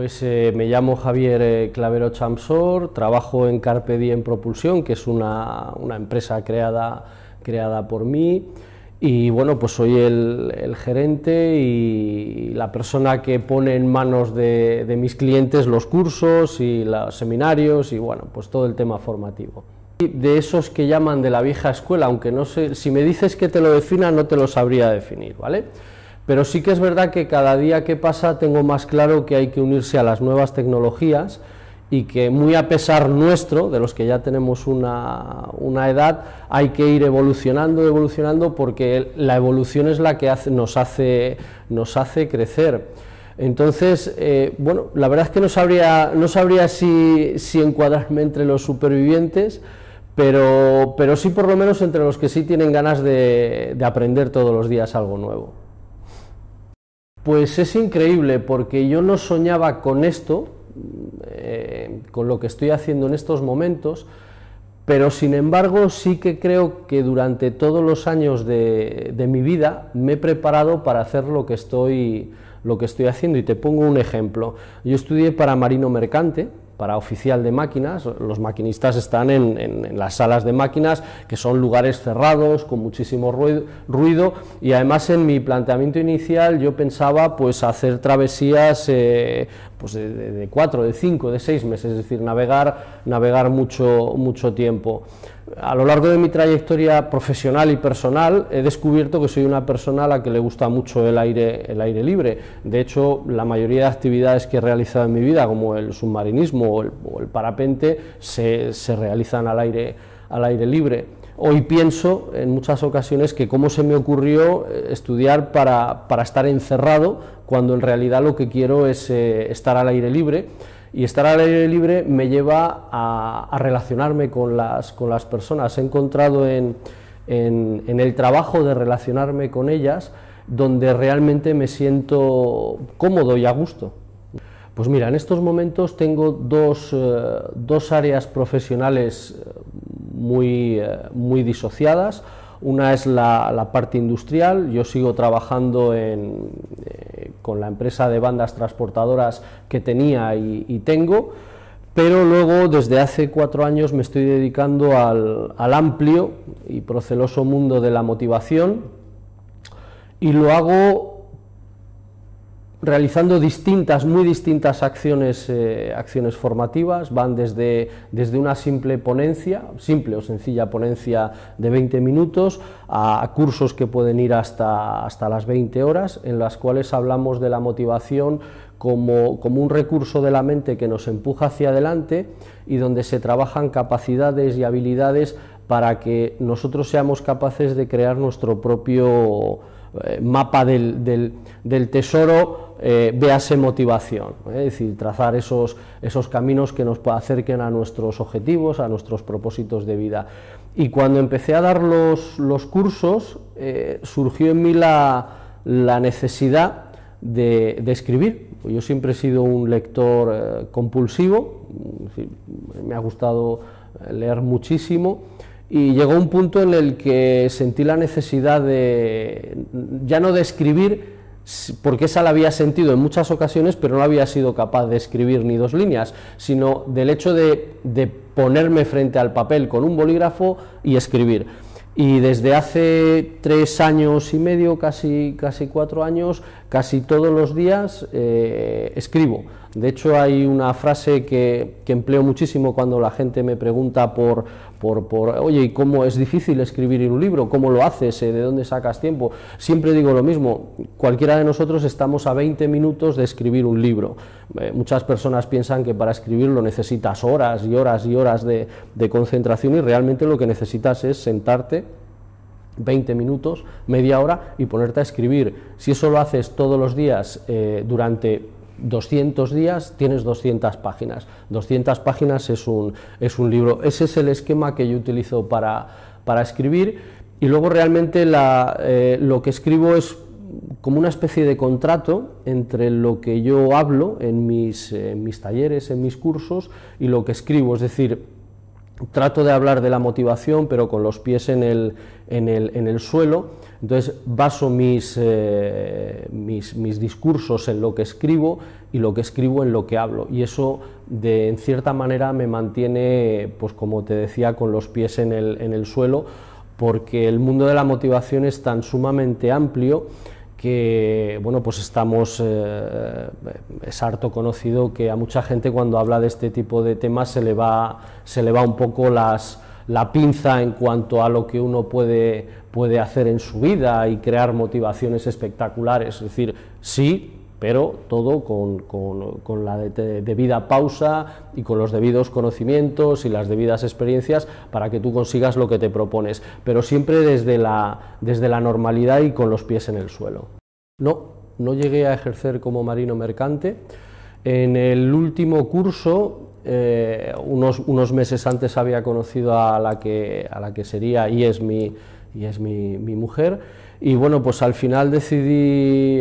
Pues me llamo Javier Clavero Chamsor, trabajo en Carpe Diem Propulsión, que es una empresa creada por mí, y bueno, pues soy el gerente y la persona que pone en manos de mis clientes los cursos y los seminarios y bueno, pues todo el tema formativo. De esos que llaman de la vieja escuela, aunque no sé, si me dices que te lo defina no te lo sabría definir, ¿vale? Pero sí que es verdad que cada día que pasa tengo más claro que hay que unirse a las nuevas tecnologías y que muy a pesar nuestro, de los que ya tenemos una edad, hay que ir evolucionando porque la evolución es la que nos hace crecer. Entonces, bueno, la verdad es que no sabría si encuadrarme entre los supervivientes, pero sí por lo menos entre los que sí tienen ganas de aprender todos los días algo nuevo. Pues es increíble porque yo no soñaba con esto, con lo que estoy haciendo en estos momentos, pero sin embargo sí que creo que durante todos los años de mi vida me he preparado para hacer lo que estoy haciendo, y te pongo un ejemplo. Yo estudié para marino mercante, para oficial de máquinas. Los maquinistas están en las salas de máquinas, que son lugares cerrados, con muchísimo ruido, y además en mi planteamiento inicial yo pensaba pues hacer travesías pues de 4, de 5, de 6 meses, es decir, navegar mucho tiempo. A lo largo de mi trayectoria profesional y personal he descubierto que soy una persona a la que le gusta mucho el aire libre. De hecho, la mayoría de actividades que he realizado en mi vida, como el submarinismo o el parapente, se realizan al aire libre. Hoy pienso en muchas ocasiones que cómo se me ocurrió estudiar para estar encerrado, cuando en realidad lo que quiero es estar al aire libre. Y estar al aire libre me lleva a relacionarme con las personas. He encontrado en el trabajo de relacionarme con ellas donde realmente me siento cómodo y a gusto. Pues mira, en estos momentos tengo dos áreas profesionales muy disociadas. Una es la parte industrial. Yo sigo trabajando con la empresa de bandas transportadoras que tenía y tengo, pero luego desde hace 4 años me estoy dedicando al amplio y proceloso mundo de la motivación, y lo hago realizando muy distintas acciones formativas. Van desde una simple o sencilla ponencia de 20 minutos, a cursos que pueden ir hasta las 20 horas, en las cuales hablamos de la motivación como un recurso de la mente que nos empuja hacia adelante, y donde se trabajan capacidades y habilidades para que nosotros seamos capaces de crear nuestro propio mapa del tesoro, véase motivación, es decir, trazar esos caminos que nos acerquen a nuestros objetivos, a nuestros propósitos de vida. Y cuando empecé a dar los cursos, surgió en mí la necesidad de escribir. Yo siempre he sido un lector compulsivo, me ha gustado leer muchísimo, y llegó un punto en el que sentí la necesidad ya no de escribir, porque esa la había sentido en muchas ocasiones, pero no había sido capaz de escribir ni 2 líneas, sino del hecho de ponerme frente al papel con un bolígrafo y escribir. Y desde hace 3 años y medio, casi 4 años, casi todos los días escribo. De hecho, hay una frase que empleo muchísimo cuando la gente me pregunta oye, ¿y cómo es difícil escribir un libro? ¿Cómo lo haces? ¿De dónde sacas tiempo? Siempre digo lo mismo: cualquiera de nosotros estamos a 20 minutos de escribir un libro. Muchas personas piensan que para escribirlo necesitas horas y horas y horas de concentración, y realmente lo que necesitas es sentarte 20 minutos, media hora, y ponerte a escribir. Si eso lo haces todos los días durante 200 días, tienes 200 páginas. 200 páginas es un libro. Ese es el esquema que yo utilizo para escribir, y luego realmente lo que escribo es como una especie de contrato entre lo que yo hablo en mis talleres, en mis cursos, y lo que escribo. Es decir, trato de hablar de la motivación, pero con los pies en el suelo. Entonces baso mis discursos en lo que escribo y lo que escribo en lo que hablo, y eso en cierta manera me mantiene, pues como te decía, con los pies en el suelo, porque el mundo de la motivación es tan sumamente amplio que, bueno, pues es harto conocido que a mucha gente cuando habla de este tipo de temas se le va un poco la pinza en cuanto a lo que uno puede hacer en su vida y crear motivaciones espectaculares. Es decir, sí, pero todo con la debida pausa y con los debidos conocimientos y las debidas experiencias para que tú consigas lo que te propones, pero siempre desde la normalidad y con los pies en el suelo. No llegué a ejercer como marino mercante. En el último curso, unos meses antes, había conocido a la que sería y es mi mujer, y bueno, pues al final decidí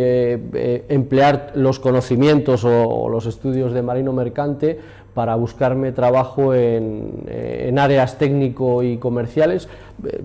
emplear los conocimientos o los estudios de marino mercante para buscarme trabajo en áreas técnico y comerciales.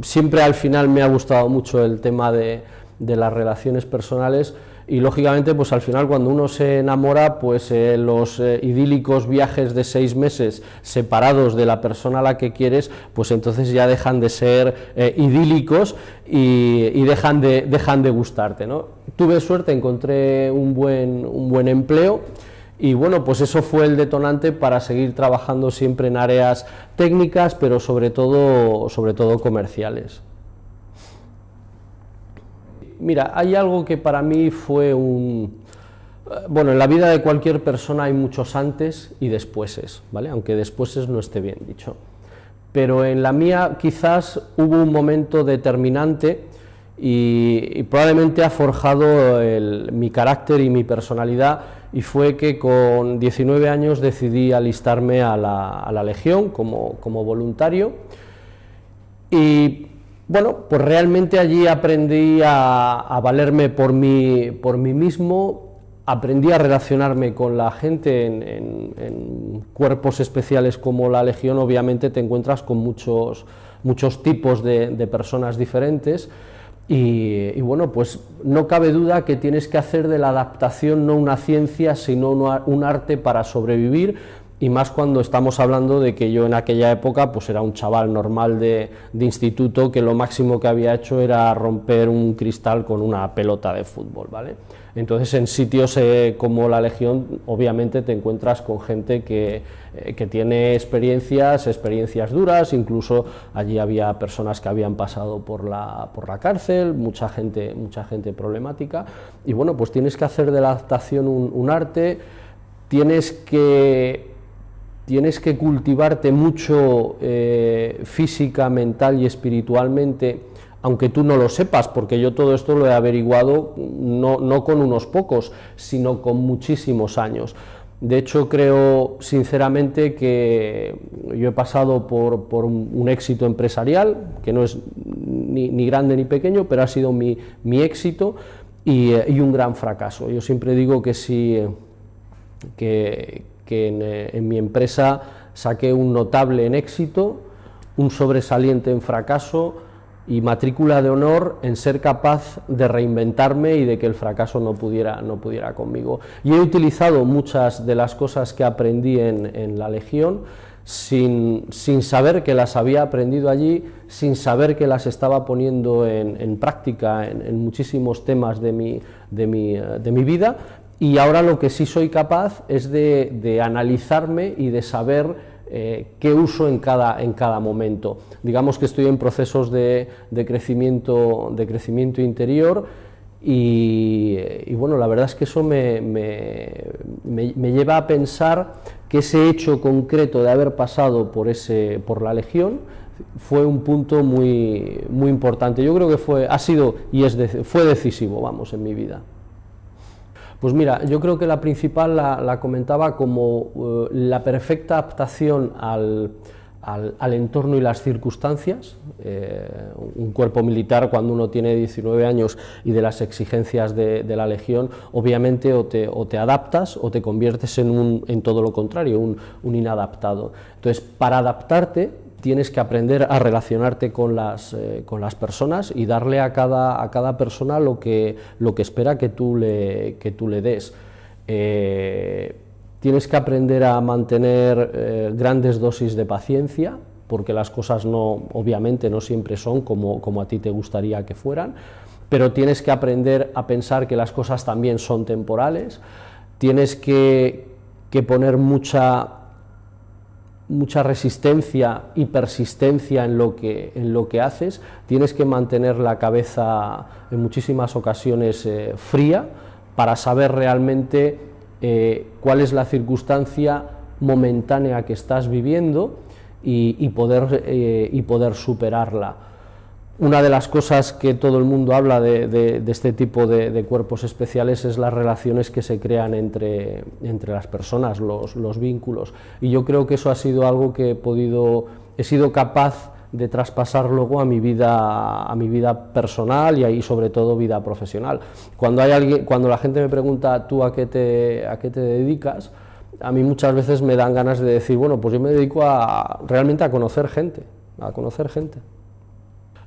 Siempre al final me ha gustado mucho el tema de las relaciones personales, y lógicamente pues al final cuando uno se enamora, pues los idílicos viajes de 6 meses separados de la persona a la que quieres, pues entonces ya dejan de ser idílicos y dejan de gustarte, ¿no? Tuve suerte, encontré un buen empleo, y bueno, pues eso fue el detonante para seguir trabajando siempre en áreas técnicas, pero sobre todo comerciales. Mira, hay algo que para mí fue bueno, en la vida de cualquier persona hay muchos antes y despuéses, ¿vale? Aunque despuéses no esté bien dicho. Pero en la mía quizás hubo un momento determinante y probablemente ha forjado mi carácter y mi personalidad, y fue que con 19 años decidí alistarme a la Legión como voluntario. Y bueno, pues realmente allí aprendí a valerme por mí mismo, aprendí a relacionarme con la gente. En cuerpos especiales como la Legión obviamente te encuentras con muchos tipos de personas diferentes, y bueno, pues no cabe duda que tienes que hacer de la adaptación no una ciencia, sino un arte para sobrevivir, y más cuando estamos hablando de que yo en aquella época pues era un chaval normal de instituto, que lo máximo que había hecho era romper un cristal con una pelota de fútbol, ¿vale? Entonces en sitios como la Legión obviamente te encuentras con gente que tiene experiencias duras, incluso allí había personas que habían pasado por la cárcel, mucha gente problemática, y bueno, pues tienes que hacer de la adaptación un arte, tienes que cultivarte mucho física, mental y espiritualmente, aunque tú no lo sepas, porque yo todo esto lo he averiguado no con unos pocos, sino con muchísimos años. De hecho, creo sinceramente que yo he pasado por un éxito empresarial, que no es ni grande ni pequeño, pero ha sido mi éxito, y un gran fracaso. Yo siempre digo que sí, que en mi empresa saqué un notable en éxito, un sobresaliente en fracaso y matrícula de honor en ser capaz de reinventarme y de que el fracaso no pudiera conmigo. Y he utilizado muchas de las cosas que aprendí en la Legión sin saber que las había aprendido allí, sin saber que las estaba poniendo en práctica en muchísimos temas de mi vida. Y ahora lo que sí soy capaz es de analizarme y de saber qué uso en cada momento. Digamos que estoy en procesos de crecimiento interior, y bueno, la verdad es que eso me lleva a pensar que ese hecho concreto de haber pasado por la Legión fue un punto muy importante. Yo creo que fue decisivo, vamos, en mi vida. Pues mira, yo creo que la principal la comentaba como la perfecta adaptación al entorno y las circunstancias. Un cuerpo militar, cuando uno tiene 19 años y de las exigencias de la Legión, obviamente o te adaptas o te conviertes en todo lo contrario, un inadaptado. Entonces, para adaptarte tienes que aprender a relacionarte con las personas y darle a cada persona lo que espera que tú le des. Tienes que aprender a mantener grandes dosis de paciencia, porque las cosas obviamente no siempre son como a ti te gustaría que fueran, pero tienes que aprender a pensar que las cosas también son temporales. Tienes que poner mucha resistencia y persistencia en lo que haces. Tienes que mantener la cabeza en muchísimas ocasiones fría para saber realmente cuál es la circunstancia momentánea que estás viviendo y poder superarla. Una de las cosas que todo el mundo habla de este tipo de cuerpos especiales es las relaciones que se crean entre las personas, los vínculos, y yo creo que eso ha sido algo que he sido capaz de traspasar luego a mi vida personal y sobre todo vida profesional. Cuando la gente me pregunta ¿tú a qué te dedicas?, a mí muchas veces me dan ganas de decir, bueno, pues yo me dedico realmente a conocer gente,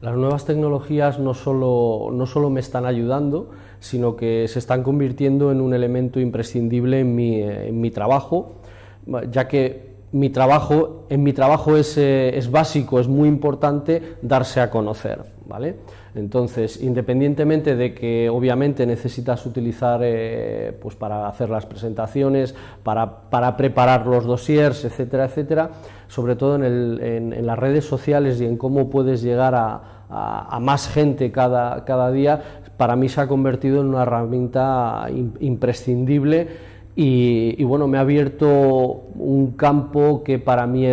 Las nuevas tecnologías no solo me están ayudando, sino que se están convirtiendo en un elemento imprescindible en mi trabajo, ya que en mi trabajo es básico, es muy importante darse a conocer, ¿vale? Entonces, independientemente de que obviamente necesitas utilizar pues para hacer las presentaciones, para preparar los dossiers, etcétera, etcétera, sobre todo en las redes sociales y en cómo puedes llegar a más gente cada día, para mí se ha convertido en una herramienta imprescindible. Y bueno, me ha abierto un campo que para mí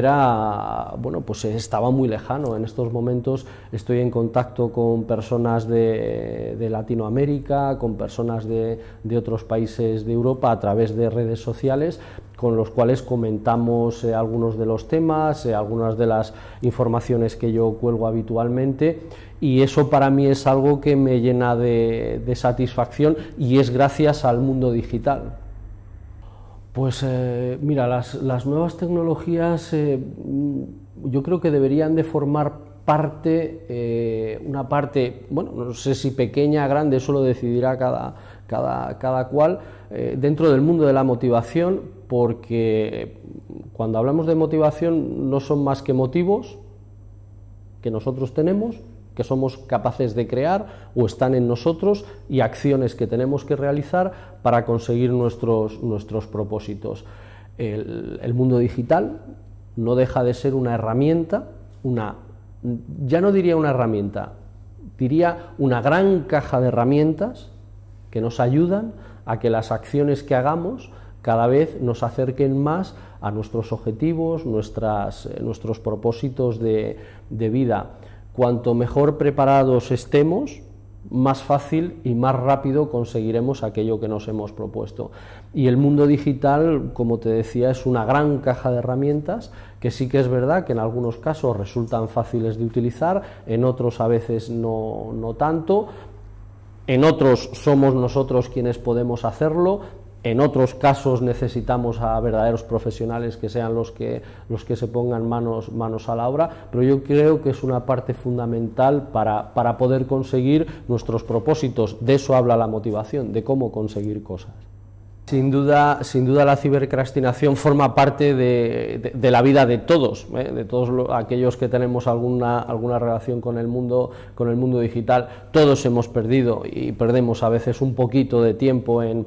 pues estaba muy lejano. En estos momentos estoy en contacto con personas de Latinoamérica, con personas de otros países de Europa a través de redes sociales, con los cuales comentamos algunos de los temas, algunas de las informaciones que yo cuelgo habitualmente, y eso para mí es algo que me llena de satisfacción, y es gracias al mundo digital. Pues mira, las nuevas tecnologías yo creo que deberían de formar una parte, bueno, no sé si pequeña, grande, eso lo decidirá cada cual, dentro del mundo de la motivación, porque cuando hablamos de motivación no son más que motivos que nosotros tenemos, que somos capaces de crear o están en nosotros, y acciones que tenemos que realizar para conseguir nuestros propósitos. El mundo digital no deja de ser una herramienta, ya no diría una herramienta, diría una gran caja de herramientas que nos ayudan a que las acciones que hagamos cada vez nos acerquen más a nuestros objetivos, nuestros propósitos de vida. Cuanto mejor preparados estemos, más fácil y más rápido conseguiremos aquello que nos hemos propuesto. Y el mundo digital, como te decía, es una gran caja de herramientas que sí que es verdad que en algunos casos resultan fáciles de utilizar, en otros a veces no tanto, en otros somos nosotros quienes podemos hacerlo, en otros casos necesitamos a verdaderos profesionales que sean los que se pongan manos a la obra, pero yo creo que es una parte fundamental para poder conseguir nuestros propósitos. De eso habla la motivación, de cómo conseguir cosas. Sin duda la cibercrastinación forma parte de la vida de todos aquellos que tenemos alguna relación con el mundo digital. Todos hemos perdido y perdemos a veces un poquito de tiempo en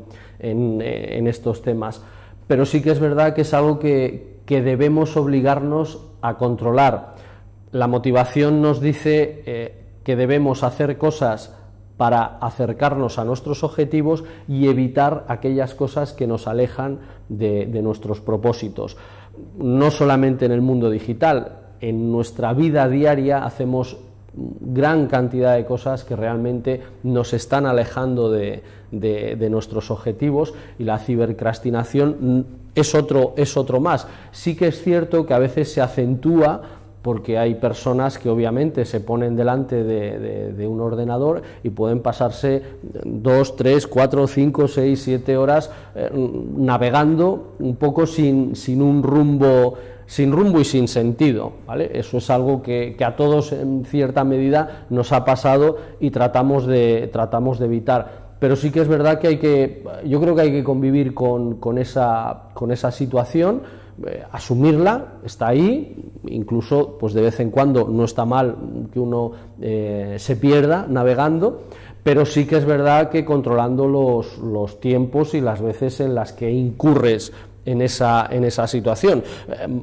estos temas, pero sí que es verdad que es algo que debemos obligarnos a controlar. La motivación nos dice que debemos hacer cosas para acercarnos a nuestros objetivos y evitar aquellas cosas que nos alejan de nuestros propósitos. No solamente en el mundo digital, en nuestra vida diaria hacemos gran cantidad de cosas que realmente nos están alejando de nuestros objetivos, y la cibercrastinación es otro más. Sí que es cierto que a veces se acentúa porque hay personas que obviamente se ponen delante de un ordenador y pueden pasarse 2, 3, 4, 5, 6, 7 horas navegando un poco sin un rumbo sin rumbo y sin sentido, ¿vale? Eso es algo que a todos en cierta medida nos ha pasado y tratamos de evitar. Pero sí que es verdad que yo creo que hay que convivir con esa situación, asumirla, está ahí, incluso pues de vez en cuando no está mal que uno se pierda navegando, pero sí que es verdad que controlando los tiempos y las veces en las que incurres en esa situación,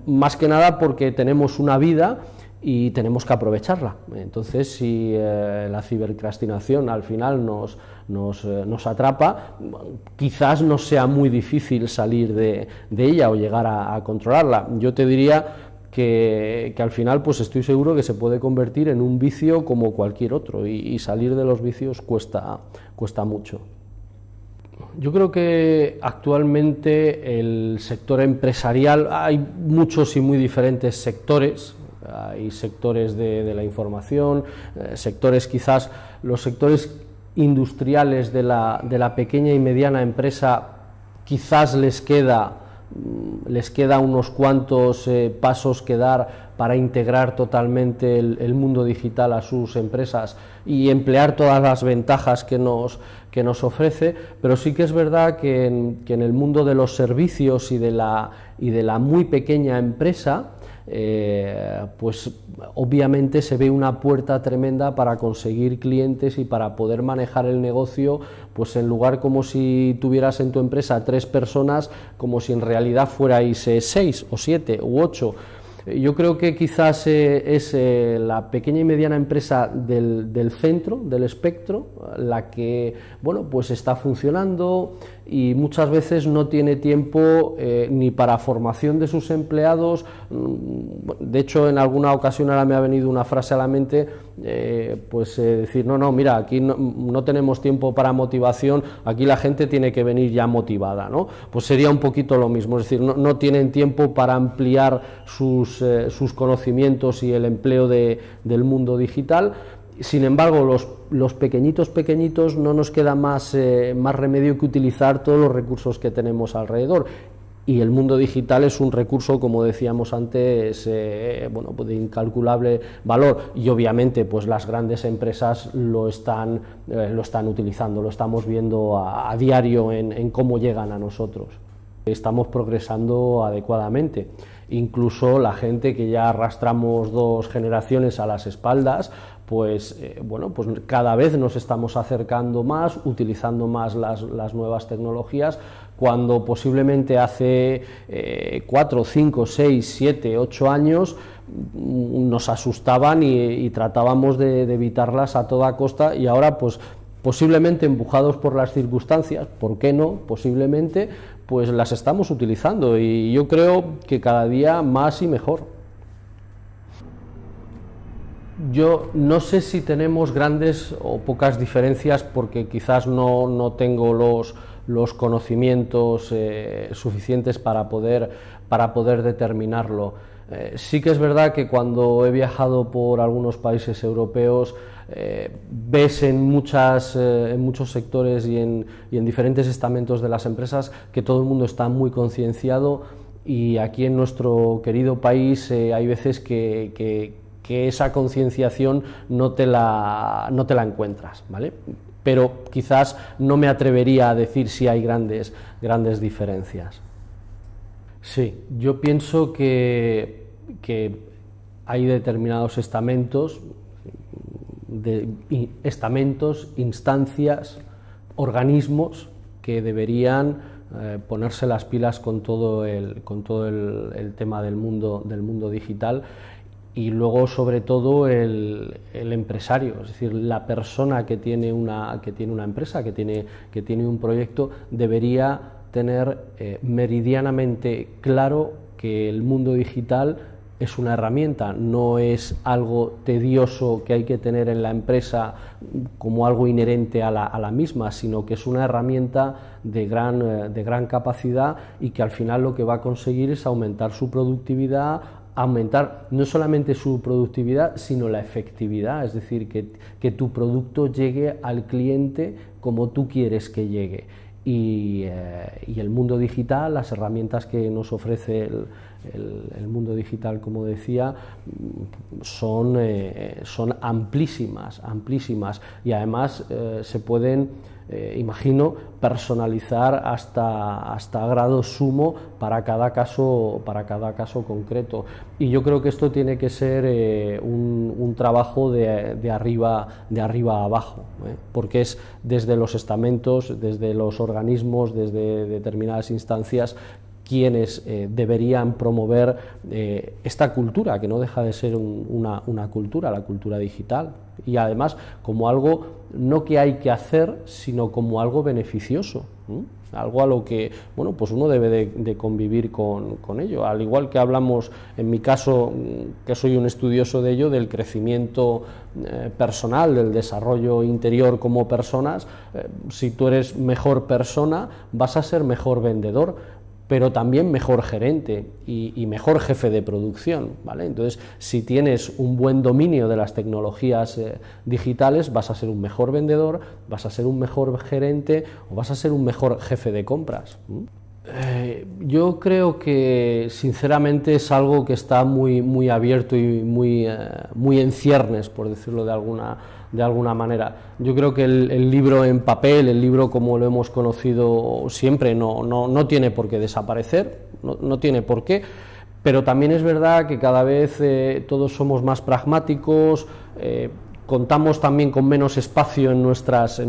más que nada porque tenemos una vida y tenemos que aprovecharla. Entonces, si la cibercrastinación al final nos atrapa, quizás no sea muy difícil salir de ella o llegar a controlarla. Yo te diría que al final pues estoy seguro que se puede convertir en un vicio como cualquier otro, y salir de los vicios cuesta mucho. Yo creo que actualmente el sector empresarial, hay muchos y muy diferentes sectores. Hay sectores de la información, sectores quizás, los sectores industriales de la pequeña y mediana empresa, quizás les queda unos cuantos pasos que dar para integrar totalmente el mundo digital a sus empresas y emplear todas las ventajas que nos ofrece, pero sí que es verdad que en el mundo de los servicios y de la muy pequeña empresa, pues obviamente se ve una puerta tremenda para conseguir clientes y para poder manejar el negocio, pues en lugar como si tuvieras en tu empresa 3 personas, como si en realidad fuerais 6 o 7 u 8. Yo creo que quizás es la pequeña y mediana empresa del centro, del espectro, la que, bueno, pues está funcionando y muchas veces no tiene tiempo ni para formación de sus empleados. De hecho, en alguna ocasión ahora me ha venido una frase a la mente, decir, no, mira, aquí no tenemos tiempo para motivación, aquí la gente tiene que venir ya motivada, ¿no? Pues sería un poquito lo mismo, es decir, no tienen tiempo para ampliar sus conocimientos y el empleo del mundo digital. Sin embargo, los pequeñitos no nos queda más remedio que utilizar todos los recursos que tenemos alrededor. Y el mundo digital es un recurso, como decíamos antes, pues de incalculable valor, y obviamente pues las grandes empresas lo están utilizando, lo estamos viendo a diario en cómo llegan a nosotros. Estamos progresando adecuadamente. Incluso la gente que ya arrastramos 2 generaciones a las espaldas, pues cada vez nos estamos acercando más, utilizando más las nuevas tecnologías, cuando posiblemente hace 4, 5, 6, 7, 8 años nos asustaban y tratábamos de evitarlas a toda costa, y ahora pues posiblemente empujados por las circunstancias, ¿por qué no? Posiblemente, pues las estamos utilizando, y yo creo que cada día más y mejor. Yo no sé si tenemos grandes o pocas diferencias, porque quizás no tengo los conocimientos suficientes para poder determinarlo. Sí que es verdad que cuando he viajado por algunos países europeos, ves en muchos sectores y en diferentes estamentos de las empresas que todo el mundo está muy concienciado, y aquí en nuestro querido país hay veces que esa concienciación no te la encuentras, ¿vale? Pero quizás no me atrevería a decir si hay grandes diferencias. Sí, yo pienso que hay determinados estamentos, instancias, organismos que deberían ponerse las pilas con todo el tema del mundo digital, y luego sobre todo el empresario, es decir, la persona que tiene una empresa, que tiene un proyecto, debería tener meridianamente claro que el mundo digital es una herramienta, no es algo tedioso que hay que tener en la empresa como algo inherente a la misma, sino que es una herramienta de gran capacidad, y que al final lo que va a conseguir es aumentar su productividad, aumentar no solamente su productividad, sino la efectividad, es decir, que tu producto llegue al cliente como tú quieres que llegue. Y el mundo digital, las herramientas que nos ofrece el mundo digital, como decía, son amplísimas, amplísimas, y además se pueden, imagino, personalizar hasta grado sumo para cada caso concreto. Y yo creo que esto tiene que ser un trabajo de arriba a abajo, porque es desde los estamentos, desde los organismos, desde determinadas instancias, quienes deberían promover esta cultura, que no deja de ser una cultura, la cultura digital, y además como algo no que hay que hacer, sino como algo beneficioso, algo a lo que, bueno, pues uno debe de convivir con ello, al igual que hablamos, en mi caso, que soy un estudioso de ello, del crecimiento personal, del desarrollo interior como personas. Si tú eres mejor persona, vas a ser mejor vendedor, pero también mejor gerente y mejor jefe de producción, ¿vale? Entonces, si tienes un buen dominio de las tecnologías digitales, vas a ser un mejor vendedor, vas a ser un mejor gerente o vas a ser un mejor jefe de compras. Yo creo que sinceramente es algo que está muy abierto y muy en ciernes, por decirlo de alguna manera. Yo creo que el libro en papel, el libro como lo hemos conocido siempre, no tiene por qué desaparecer, no tiene por qué, pero también es verdad que cada vez todos somos más pragmáticos, contamos también con menos espacio en nuestras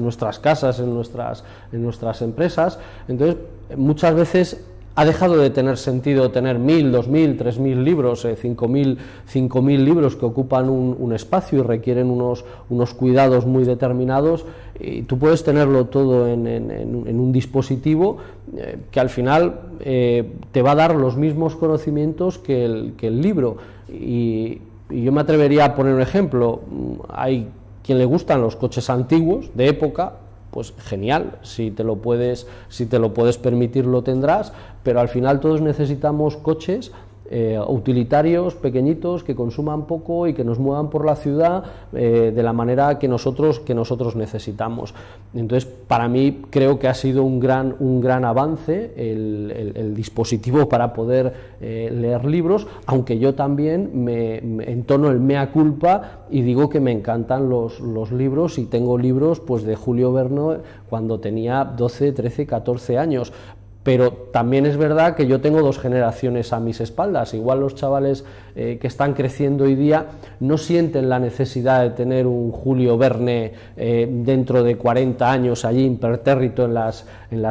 casas, en nuestras empresas. Entonces, muchas veces ha dejado de tener sentido tener 1000, 2000, 3000 libros, 5000 libros que ocupan un espacio y requieren unos cuidados muy determinados, y tú puedes tenerlo todo en un dispositivo que al final te va a dar los mismos conocimientos que el libro. Y yo me atrevería a poner un ejemplo. Hay quien le gustan los coches antiguos de época, pues genial, si te lo puedes permitir lo tendrás, pero al final todos necesitamos coches utilitarios, pequeñitos, que consuman poco y que nos muevan por la ciudad de la manera que nosotros necesitamos. Entonces, para mí creo que ha sido un gran avance el dispositivo para poder leer libros, aunque yo también me entono el mea culpa y digo que me encantan los libros, y tengo libros pues de Julio Verne cuando tenía 12, 13, 14 años. Pero también es verdad que yo tengo 2 generaciones a mis espaldas. Igual los chavales que están creciendo hoy día no sienten la necesidad de tener un Julio Verne dentro de 40 años allí impertérrito en las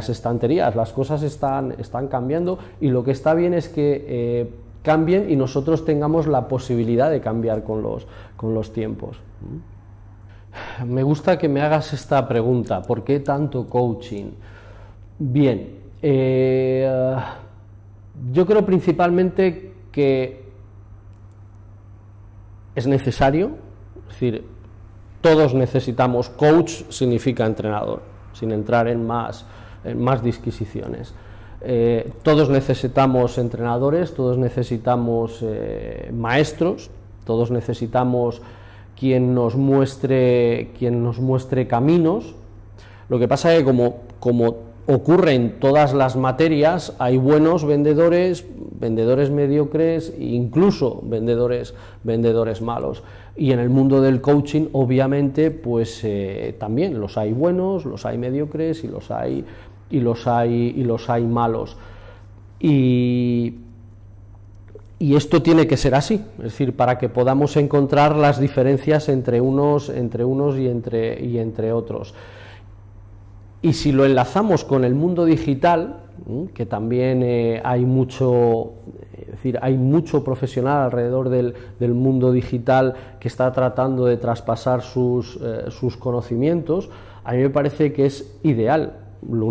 estanterías. Las cosas están cambiando, y lo que está bien es que cambien y nosotros tengamos la posibilidad de cambiar con los tiempos. Me gusta que me hagas esta pregunta: ¿por qué tanto coaching? Bien. Yo creo principalmente que es necesario, es decir, todos necesitamos. Coach significa entrenador, sin entrar en más disquisiciones. Todos necesitamos entrenadores, todos necesitamos maestros, todos necesitamos quien nos muestre caminos. Lo que pasa es que como ocurre en todas las materias, hay buenos vendedores mediocres e incluso vendedores malos. Y en el mundo del coaching, obviamente, pues también los hay buenos, los hay mediocres y los hay malos. Y esto tiene que ser así, es decir, para que podamos encontrar las diferencias entre unos y entre otros. Y si lo enlazamos con el mundo digital, que también hay mucho profesional alrededor del mundo digital que está tratando de traspasar sus conocimientos, a mí me parece que es ideal. La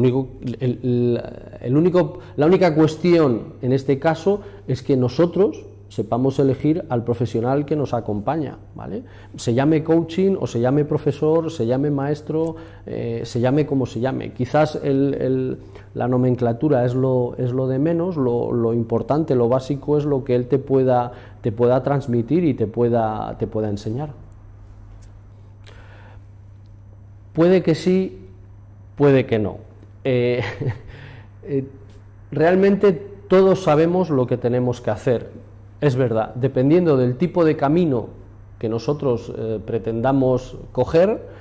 única cuestión en este caso es que nosotros sepamos elegir al profesional que nos acompaña, ¿vale? Se llame coaching o se llame profesor, se llame maestro, se llame como se llame. Quizás la nomenclatura es lo de menos, lo importante, lo básico es lo que él te pueda transmitir y te pueda enseñar. Puede que sí, puede que no. Realmente todos sabemos lo que tenemos que hacer, es verdad, dependiendo del tipo de camino que nosotros pretendamos coger,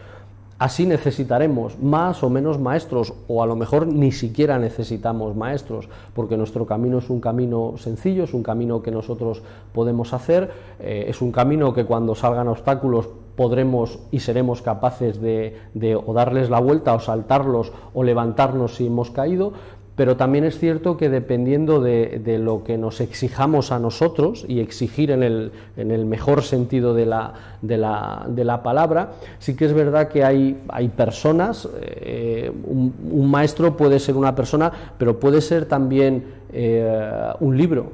así necesitaremos más o menos maestros, o a lo mejor ni siquiera necesitamos maestros, porque nuestro camino es un camino sencillo, es un camino que nosotros podemos hacer, es un camino que cuando salgan obstáculos podremos y seremos capaces de o darles la vuelta o saltarlos o levantarnos si hemos caído. Pero también es cierto que dependiendo de lo que nos exijamos a nosotros, y exigir en el mejor sentido de la palabra, sí que es verdad que hay personas, un maestro puede ser una persona, pero puede ser también un libro,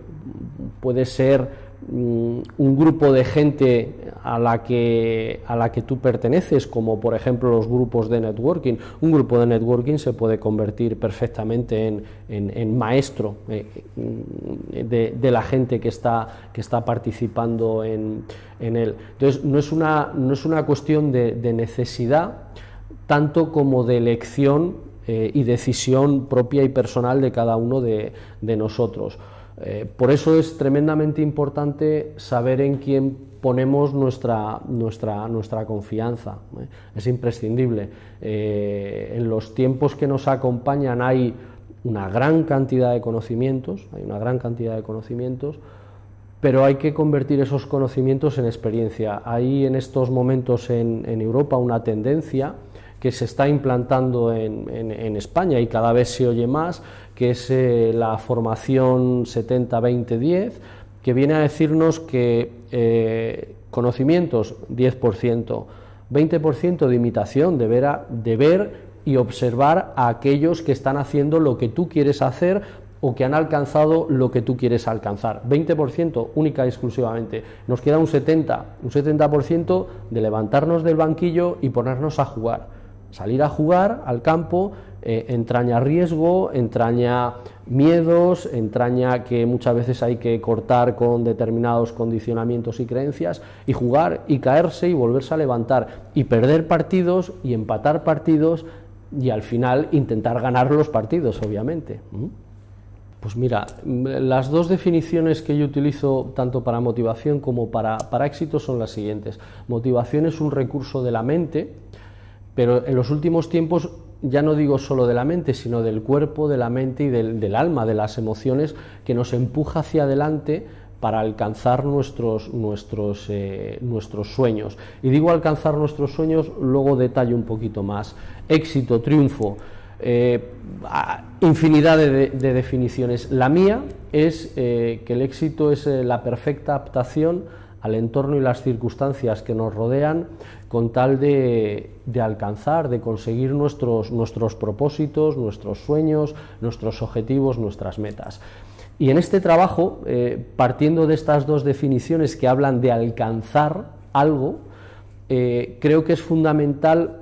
puede ser un grupo de gente a la que tú perteneces, como por ejemplo los grupos de networking. Un grupo de networking se puede convertir perfectamente en maestro de la gente que está participando en él. Entonces no es una cuestión de necesidad tanto como de elección y decisión propia y personal de cada uno de nosotros. Por eso es tremendamente importante saber en quién ponemos nuestra confianza. Es imprescindible. En los tiempos que nos acompañan hay una gran cantidad de conocimientos, pero hay que convertir esos conocimientos en experiencia. Hay en estos momentos en Europa una tendencia que se está implantando en España y cada vez se oye más, que es la formación 70-20-10, que viene a decirnos que conocimientos 10%, 20% de imitación, de ver y observar a aquellos que están haciendo lo que tú quieres hacer o que han alcanzado lo que tú quieres alcanzar. 20% única y exclusivamente. Nos queda un 70% de levantarnos del banquillo y ponernos a jugar. Salir a jugar al campo entraña riesgo, entraña miedos, entraña que muchas veces hay que cortar con determinados condicionamientos y creencias, y jugar y caerse y volverse a levantar y perder partidos y empatar partidos y al final intentar ganar los partidos, obviamente. Pues mira, las dos definiciones que yo utilizo tanto para motivación como para éxito son las siguientes. Motivación es un recurso de la mente, pero en los últimos tiempos ya no digo solo de la mente, sino del cuerpo, de la mente y del alma, de las emociones, que nos empuja hacia adelante para alcanzar nuestros sueños. Y digo alcanzar nuestros sueños, luego detallo un poquito más. Éxito, triunfo, infinidad de definiciones. La mía es que el éxito es la perfecta adaptación al entorno y las circunstancias que nos rodean con tal de alcanzar, de conseguir nuestros propósitos, nuestros sueños, nuestros objetivos, nuestras metas. Y en este trabajo, partiendo de estas dos definiciones que hablan de alcanzar algo, creo que es fundamental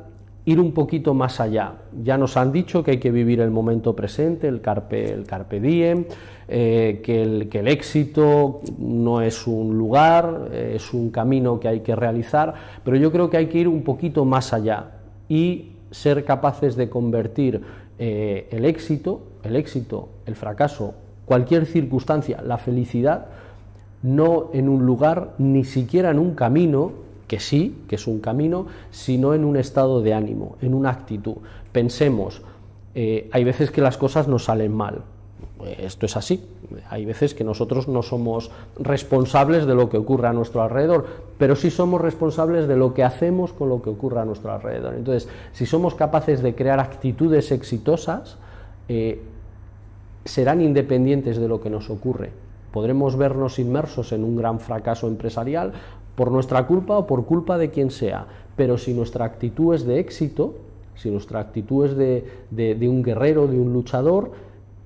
ir un poquito más allá. Ya nos han dicho que hay que vivir el momento presente, el carpe diem, que el éxito no es un lugar, es un camino que hay que realizar, pero yo creo que hay que ir un poquito más allá y ser capaces de convertir el éxito, el fracaso, cualquier circunstancia, la felicidad, no en un lugar, ni siquiera en un camino, que sí, que es un camino, sino en un estado de ánimo, en una actitud. Pensemos, hay veces que las cosas nos salen mal, esto es así, hay veces que nosotros no somos responsables de lo que ocurre a nuestro alrededor, pero sí somos responsables de lo que hacemos con lo que ocurre a nuestro alrededor. Entonces, si somos capaces de crear actitudes exitosas, serán independientes de lo que nos ocurre. Podremos vernos inmersos en un gran fracaso empresarial por nuestra culpa o por culpa de quien sea, pero si nuestra actitud es de éxito, si nuestra actitud es de un guerrero, de un luchador,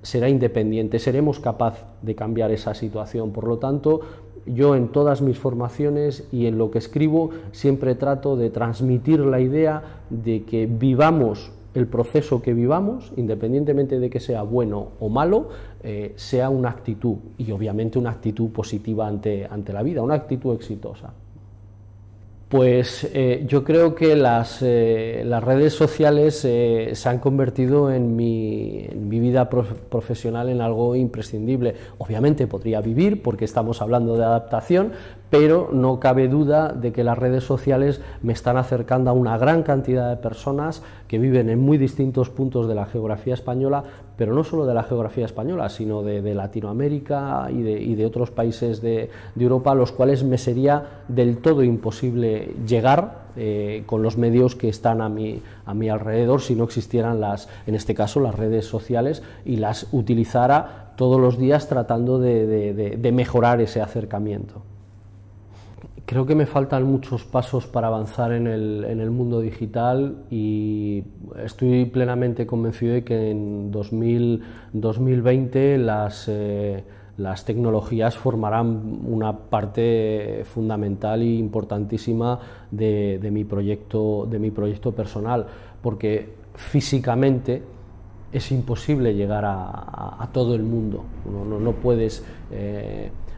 será independiente, seremos capaces de cambiar esa situación. Por lo tanto, yo en todas mis formaciones y en lo que escribo siempre trato de transmitir la idea de que vivamos el proceso que vivamos, independientemente de que sea bueno o malo, sea una actitud, y obviamente una actitud positiva ante la vida, una actitud exitosa. Pues yo creo que las redes sociales se han convertido en mi vida profesional en algo imprescindible. Obviamente podría vivir, porque estamos hablando de adaptación, pero no cabe duda de que las redes sociales me están acercando a una gran cantidad de personas que viven en muy distintos puntos de la geografía española, pero no solo de la geografía española, sino de Latinoamérica y de otros países de Europa, a los cuales me sería del todo imposible llegar con los medios que están a mi alrededor si no existieran en este caso, las redes sociales, y las utilizara todos los días tratando de mejorar ese acercamiento. Creo que me faltan muchos pasos para avanzar en el mundo digital, y estoy plenamente convencido de que en 2020 las tecnologías formarán una parte fundamental e importantísima de mi proyecto personal, porque físicamente es imposible llegar a todo el mundo. No puedes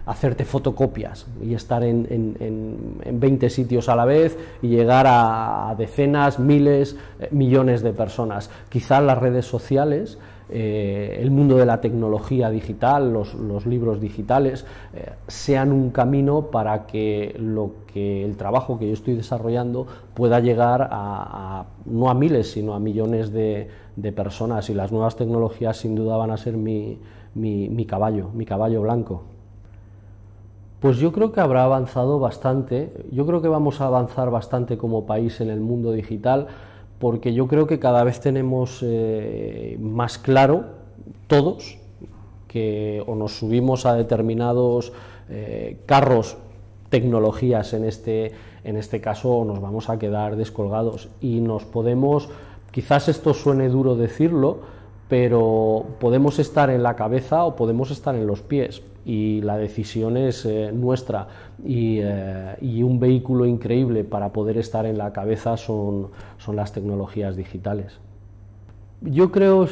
hacerte fotocopias y estar en 20 sitios a la vez y llegar a decenas, miles, millones de personas. Quizás las redes sociales, el mundo de la tecnología digital, los libros digitales, sean un camino para que el trabajo que yo estoy desarrollando pueda llegar no a miles, sino a millones de personas, y las nuevas tecnologías sin duda van a ser mi caballo blanco. Pues yo creo que habrá avanzado bastante. Yo creo que vamos a avanzar bastante como país en el mundo digital, porque yo creo que cada vez tenemos más claro, todos, que o nos subimos a determinados carros, tecnologías en este caso, o nos vamos a quedar descolgados, y nos podemos, quizás esto suene duro decirlo, pero podemos estar en la cabeza o podemos estar en los pies, y la decisión es nuestra, y un vehículo increíble para poder estar en la cabeza son las tecnologías digitales. Yo creo,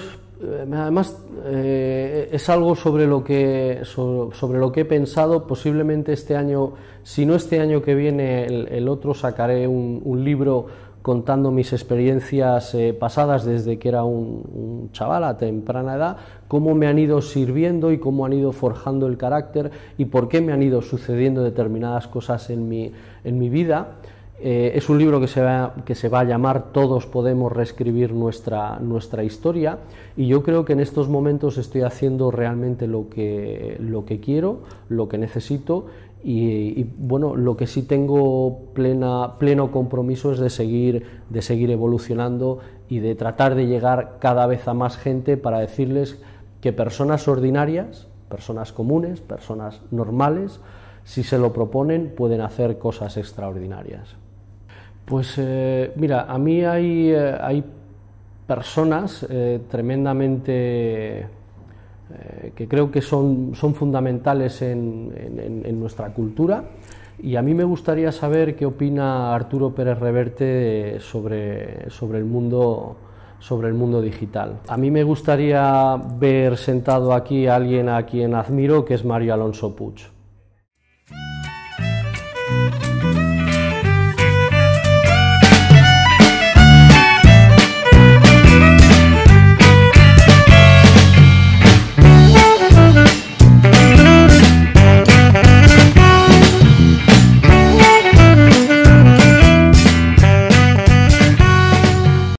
además, es algo sobre lo que he pensado. Posiblemente este año, si no este año que viene, el otro, sacaré un libro contando mis experiencias pasadas desde que era un chaval a temprana edad, cómo me han ido sirviendo y cómo han ido forjando el carácter y por qué me han ido sucediendo determinadas cosas en mi vida. Es un libro que se va a llamar Todos podemos reescribir nuestra historia, y yo creo que en estos momentos estoy haciendo realmente lo que quiero, lo que necesito, y bueno, lo que sí tengo pleno compromiso es de seguir evolucionando y de tratar de llegar cada vez a más gente para decirles que personas ordinarias, personas comunes, personas normales, si se lo proponen, pueden hacer cosas extraordinarias. Pues mira, a mí hay personas tremendamente que creo que son fundamentales en nuestra cultura, y a mí me gustaría saber qué opina Arturo Pérez Reverte sobre el mundo digital. A mí me gustaría ver sentado aquí a alguien a quien admiro, que es Mario Alonso Puig.